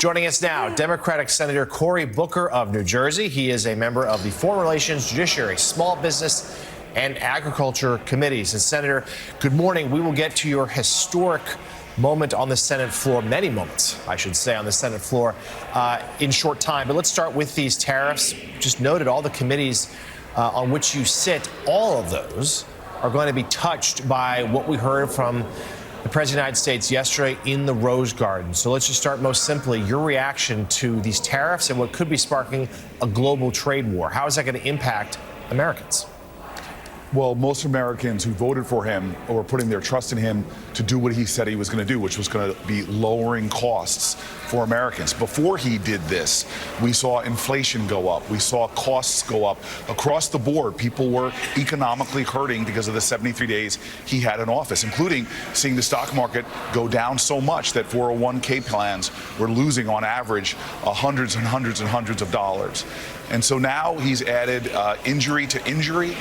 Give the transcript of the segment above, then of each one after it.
Joining us now, Democratic Senator Cory Booker of New Jersey. He is a member of the Foreign Relations, Judiciary, Small Business, and Agriculture Committees. And Senator, good morning. We will get to your historic moment on the Senate floor, many moments, I should say, on the Senate floor in short time. But let's start with these tariffs. Just noted all the committees on which you sit, all of those are going to be touched by what we heard from the President of the United States yesterday in the Rose Garden. So let's just start most simply, your reaction to these tariffs and what could be sparking a global trade war. How is that going to impact Americans? Well, most Americans who voted for him or were putting their trust in him to do what he said he was going to do, which was going to be lowering costs for Americans. Before he did this, we saw inflation go up. We saw costs go up. Across the board, people were economically hurting because of the 73 days he had in office, including seeing the stock market go down so much that 401k plans were losing on average hundreds and hundreds and hundreds of dollars. And so now he's added injury to injury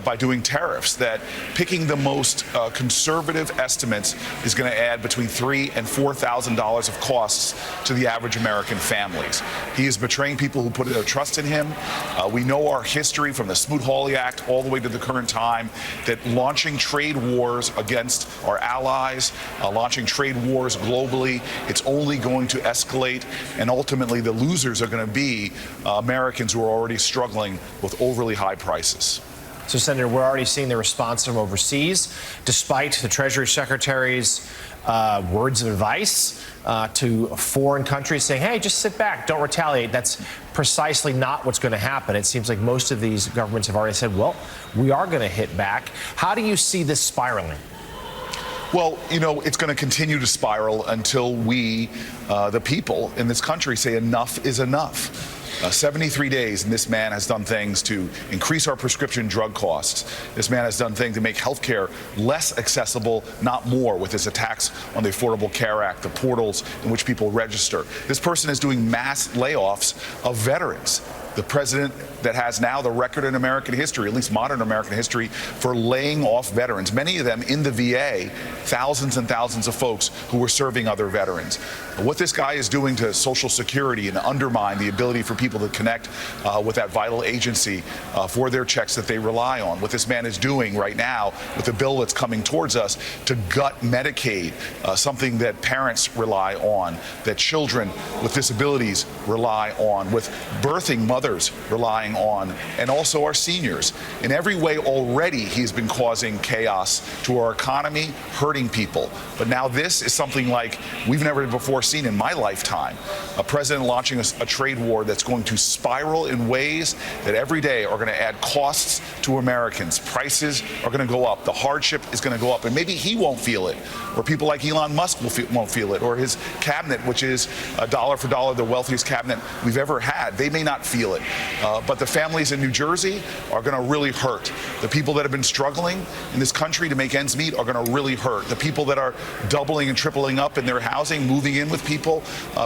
by doing tariffs, that picking the most conservative estimates is going to add between $3,000 and $4,000 of costs to the average American families. He is betraying people who put their trust in him. We know our history from the Smoot-Hawley Act all the way to the current time, that launching trade wars against our allies, launching trade wars globally, it's only going to escalate, and ultimately the losers are going to be Americans who are already struggling with overly high prices. So, Senator, we're already seeing the response from overseas, despite the Treasury Secretary's words of advice to foreign countries saying, hey, just sit back, don't retaliate. That's precisely not what's going to happen. It seems like most of these governments have already said, well, we are going to hit back. How do you see this spiraling? Well, you know, it's going to continue to spiral until we, the people in this country, say enough is enough. 73 days, and this man has done things to increase our prescription drug costs. This man has done things to make health care less accessible, not more, with his attacks on the Affordable Care Act, the portals in which people register. This person is doing mass layoffs of veterans. The president that has now the record in American history, at least modern American history, for laying off veterans, many of them in the VA, thousands and thousands of folks who were serving other veterans. What this guy is doing to Social Security and undermine the ability for people to connect with that vital agency for their checks that they rely on. What this man is doing right now with the bill that's coming towards us to gut Medicaid, something that parents rely on, that children with disabilities rely on, with birthing mothers relying on, and also our seniors. In every way already, he's been causing chaos to our economy, hurting people. But now this is something like we've never before seen in my lifetime. A president launching a trade war that's going to spiral in ways that every day are going to add costs to Americans. Prices are going to go up. The hardship is going to go up. And maybe he won't feel it, or people like Elon Musk won't feel it, or his cabinet, which is dollar for dollar the wealthiest cabinet we've ever had. They may not feel it. But the families in New Jersey are going to really hurt. The people that have been struggling in this country to make ends meet are going to really hurt. The people that are doubling and tripling up in their housing, moving in with people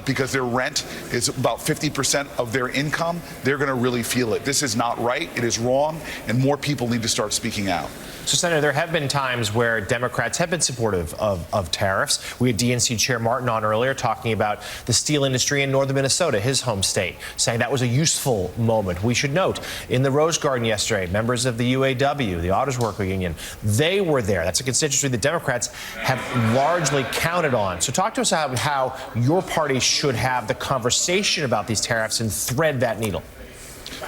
because their rent is about 50% of their income, they're going to really feel it. This is not right. It is wrong. And more people need to start speaking out. So, Senator, there have been times where Democrats have been supportive of tariffs. We had DNC Chair Martin on earlier talking about the steel industry in northern Minnesota, his home state, saying that was a useful moment. We should note, in the Rose Garden yesterday, members of the UAW, the Autos Worker Union, they were there. That's a constituency the Democrats have largely counted on. So talk to us about how your party should have the conversation about these tariffs and thread that needle.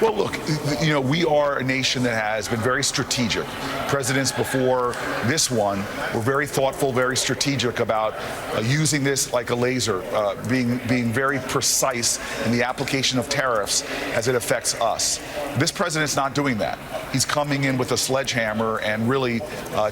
Well, look, you know, we are a nation that has been very strategic. Presidents before this one were very thoughtful, very strategic about using this like a laser, being very precise in the application of tariffs as it affects us. This president's not doing that. He's coming in with a sledgehammer and really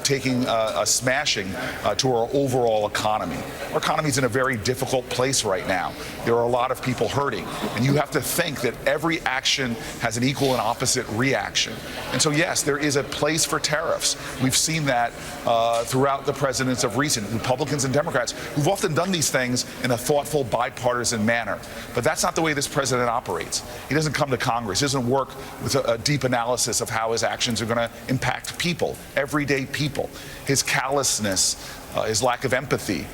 taking a smashing to our overall economy. Our economy is in a very difficult place right now. There are a lot of people hurting, and you have to think that every action has an equal and opposite reaction. And so, yes, there is a place for tariffs. We've seen that throughout the presidents of recent, Republicans and Democrats, who've often done these things in a thoughtful, bipartisan manner. But that's not the way this president operates. He doesn't come to Congress. He doesn't work with a deep analysis of how his actions are going to impact people, everyday people. His callousness, his lack of empathy,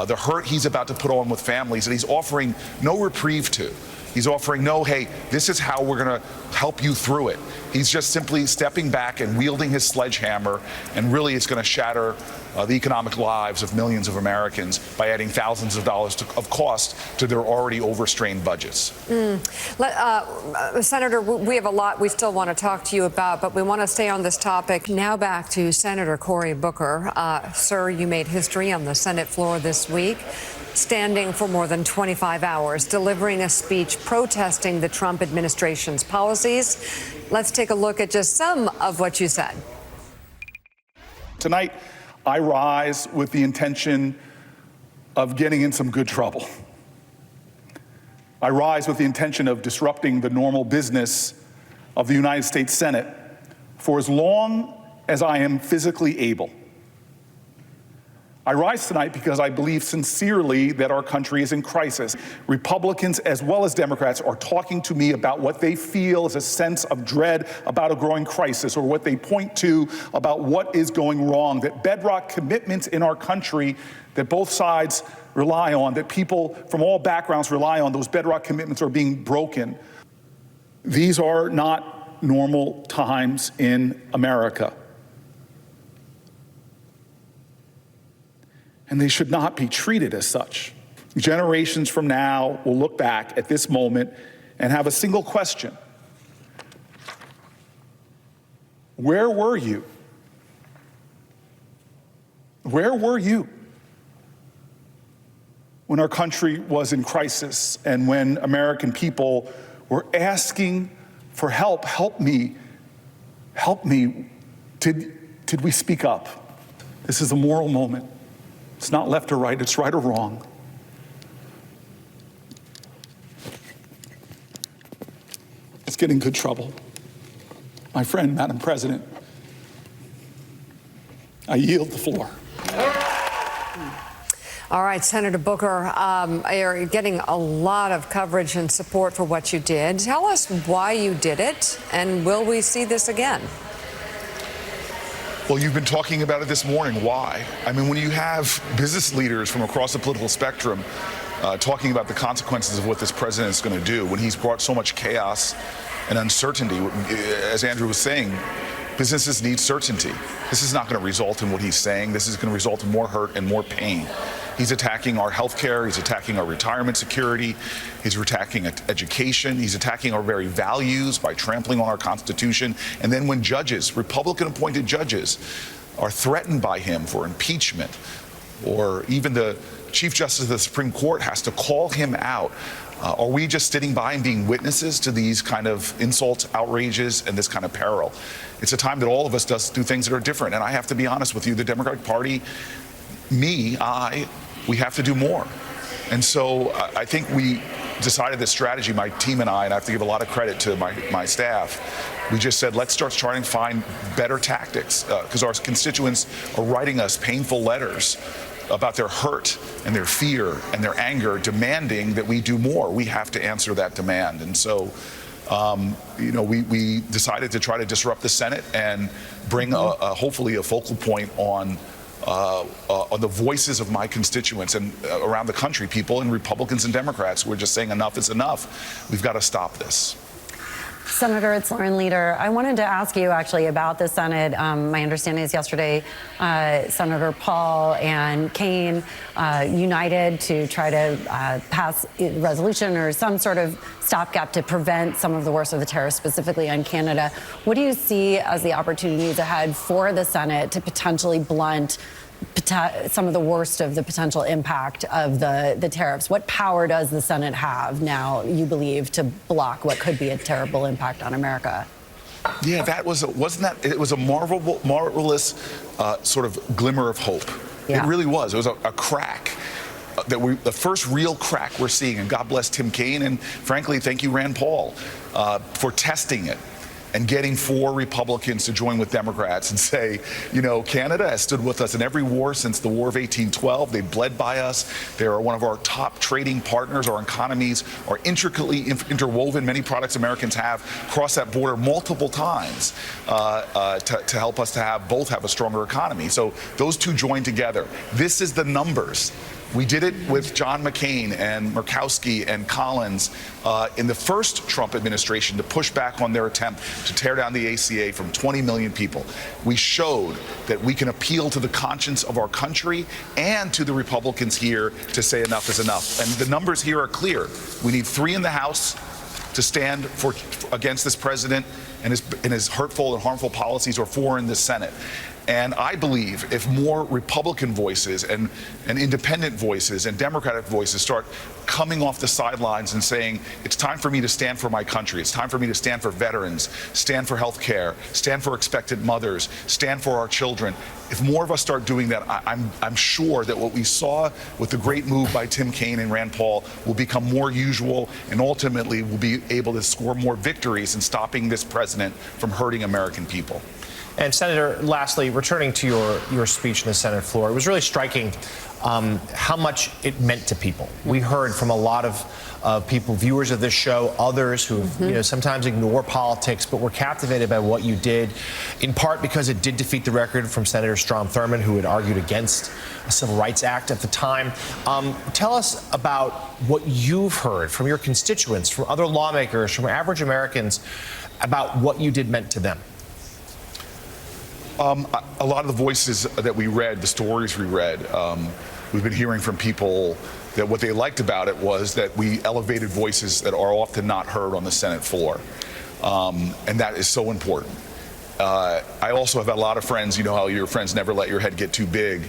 the hurt he's about to put on with families that he's offering no reprieve to. He's offering no, hey, this is how we're going to help you through it. He's just simply stepping back and wielding his sledgehammer, and really it's going to shatter the economic lives of millions of Americans by adding thousands of dollars of cost to their already overstrained budgets. Senator, we have a lot we still want to talk to you about, but we want to stay on this topic. Now back to Senator Cory Booker. Sir, you made history on the Senate floor this week, standing for more than 25 hours, delivering a speech protesting the Trump administration's policies. Let's take a look at just some of what you said. Tonight, I rise with the intention of getting in some good trouble. I rise with the intention of disrupting the normal business of the United States Senate for as long as I am physically able. I rise tonight because I believe sincerely that our country is in crisis. Republicans as well as Democrats are talking to me about what they feel is a sense of dread about a growing crisis, or what they point to about what is going wrong, that bedrock commitments in our country that both sides rely on, that people from all backgrounds rely on, those bedrock commitments are being broken. These are not normal times in America. And they should not be treated as such. Generations from now will look back at this moment and have a single question. Where were you? Where were you when our country was in crisis and when American people were asking for help? Help me. Help me. Did we speak up? This is a moral moment. It's not left or right, it's right or wrong. Let's get in good trouble. My friend, Madam President, I yield the floor. All right, Senator Booker, you're getting a lot of coverage and support for what you did. Tell us why you did it, and will we see this again? Well, you've been talking about it this morning. Why? I mean, when you have business leaders from across the political spectrum talking about the consequences of what this president is going to do, when he's brought so much chaos and uncertainty, as Andrew was saying, businesses need certainty. This is not going to result in what he's saying. This is going to result in more hurt and more pain. He's attacking our health care. He's attacking our retirement security. He's attacking education. He's attacking our very values by trampling on our Constitution. And then when judges, Republican-appointed judges, are threatened by him for impeachment, or even the Chief Justice of the Supreme Court has to call him out, are we just sitting by and being witnesses to these kind of insults, outrages, and this kind of peril? It's a time that all of us do things that are different. And I have to be honest with you, the Democratic Party, we have to do more. And so I think we decided this strategy, my team and I have to give a lot of credit to my staff. We just said, let's start trying to find better tactics, because our constituents are writing us painful letters about their hurt and their fear and their anger, demanding that we do more. We have to answer that demand. And so, we decided to try to disrupt the Senate and bring hopefully a focal point on the voices of my constituents and around the country, people and Republicans and Democrats who are just saying enough is enough. We've got to stop this. Senator, it's Lauren Leader. I wanted to ask you actually about the Senate. My understanding is yesterday, Senator Paul and Kaine united to try to pass a resolution or some sort of stopgap to prevent some of the worst of the tariffs, specifically on Canada. What do you see as the opportunities ahead for the Senate to potentially blunt some of the worst of the potential impact of the tariffs? What power does the Senate have now, you believe, to block what could be a terrible impact on America? Yeah, it was a marvelous sort of glimmer of hope. Yeah. It really was. It was a crack. The first real crack we're seeing, and God bless Tim Kaine, and frankly, thank you, Rand Paul, for testing it and getting 4 Republicans to join with Democrats and say, Canada has stood with us in every war since the War of 1812. They bled by us. They are one of our top trading partners. Our economies are intricately interwoven. Many products Americans have crossed that border multiple times to help us to both have a stronger economy. So those two joined together. This is the numbers We did it with John McCain and Murkowski and Collins in the first Trump administration to push back on their attempt to tear down the ACA from 20 million people. We showed that we can appeal to the conscience of our country and to the Republicans here to say enough is enough. And the numbers here are clear. We need 3 in the House to stand against this president and his hurtful and harmful policies, or 4 in the Senate. And I believe if more Republican voices and independent voices and Democratic voices start coming off the sidelines and saying, it's time for me to stand for my country, it's time for me to stand for veterans, stand for health care, stand for expectant mothers, stand for our children, if more of us start doing that, I'm sure that what we saw with the great move by Tim Kaine and Rand Paul will become more usual, and ultimately we'll be able to score more victories in stopping this president from hurting American people. And Senator, lastly, returning to your speech in the Senate floor, it was really striking how much it meant to people. We heard from a lot of people, viewers of this show, others who sometimes ignore politics, but were captivated by what you did, in part because it did defeat the record from Senator Strom Thurmond, who had argued against a Civil Rights Act at the time. Tell us about what you've heard from your constituents, from other lawmakers, from average Americans, about what you did meant to them. A lot of the voices that we read, the stories we read, we've been hearing from people that what they liked about it was that we elevated voices that are often not heard on the Senate floor. And that is so important. I also have a lot of friends, you know how your friends never let your head get too big,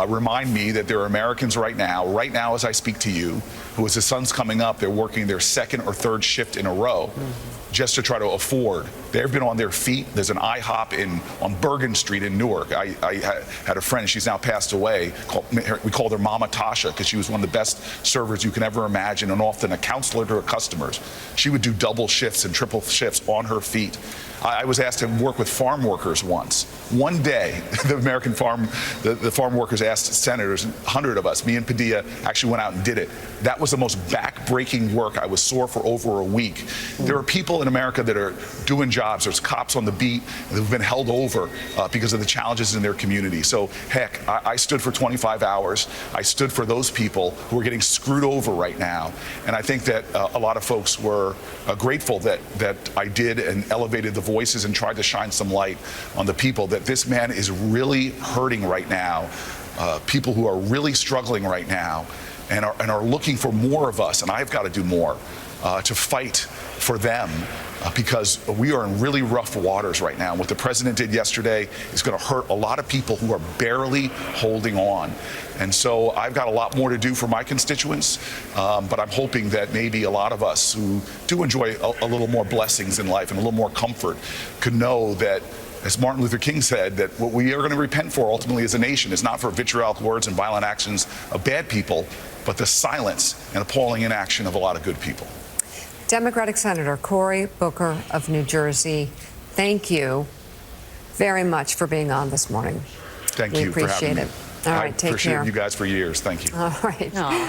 remind me that there are Americans right now as I speak to you, who as the sun's coming up, they're working their 2nd or 3rd shift in a row just to try to afford. They've been on their feet. There's an IHOP on Bergen Street in Newark. I had a friend, she's now passed away, we called her Mama Tasha because she was one of the best servers you can ever imagine, and often a counselor to her customers. She would do double shifts and triple shifts on her feet. I was asked to work with farm workers once. One day, the farm workers asked senators, 100 of us, me and Padilla, actually went out and did it. That was the most back-breaking work. I was sore for over a week. There are people in America that are doing jobs. There's cops on the beat that have been held over because of the challenges in their community. So, heck, I stood for 25 hours. I stood for those people who are getting screwed over right now. And I think that a lot of folks were grateful that I did and elevated the voices and tried to shine some light on the people that this man is really hurting right now, people who are really struggling right now and are looking for more of us, and I've got to do more to fight for them because we are in really rough waters right now. And what the president did yesterday is going to hurt a lot of people who are barely holding on. And so I've got a lot more to do for my constituents, but I'm hoping that maybe a lot of us who do enjoy a little more blessings in life and a little more comfort could know that, as Martin Luther King said, that what we are going to repent for ultimately as a nation is not for vitriolic words and violent actions of bad people, but the silence and appalling inaction of a lot of good people. Democratic Senator Cory Booker of New Jersey, thank you very much for being on this morning. Thank you for having me. All right, take care. I appreciate you guys for years. Thank you. All right.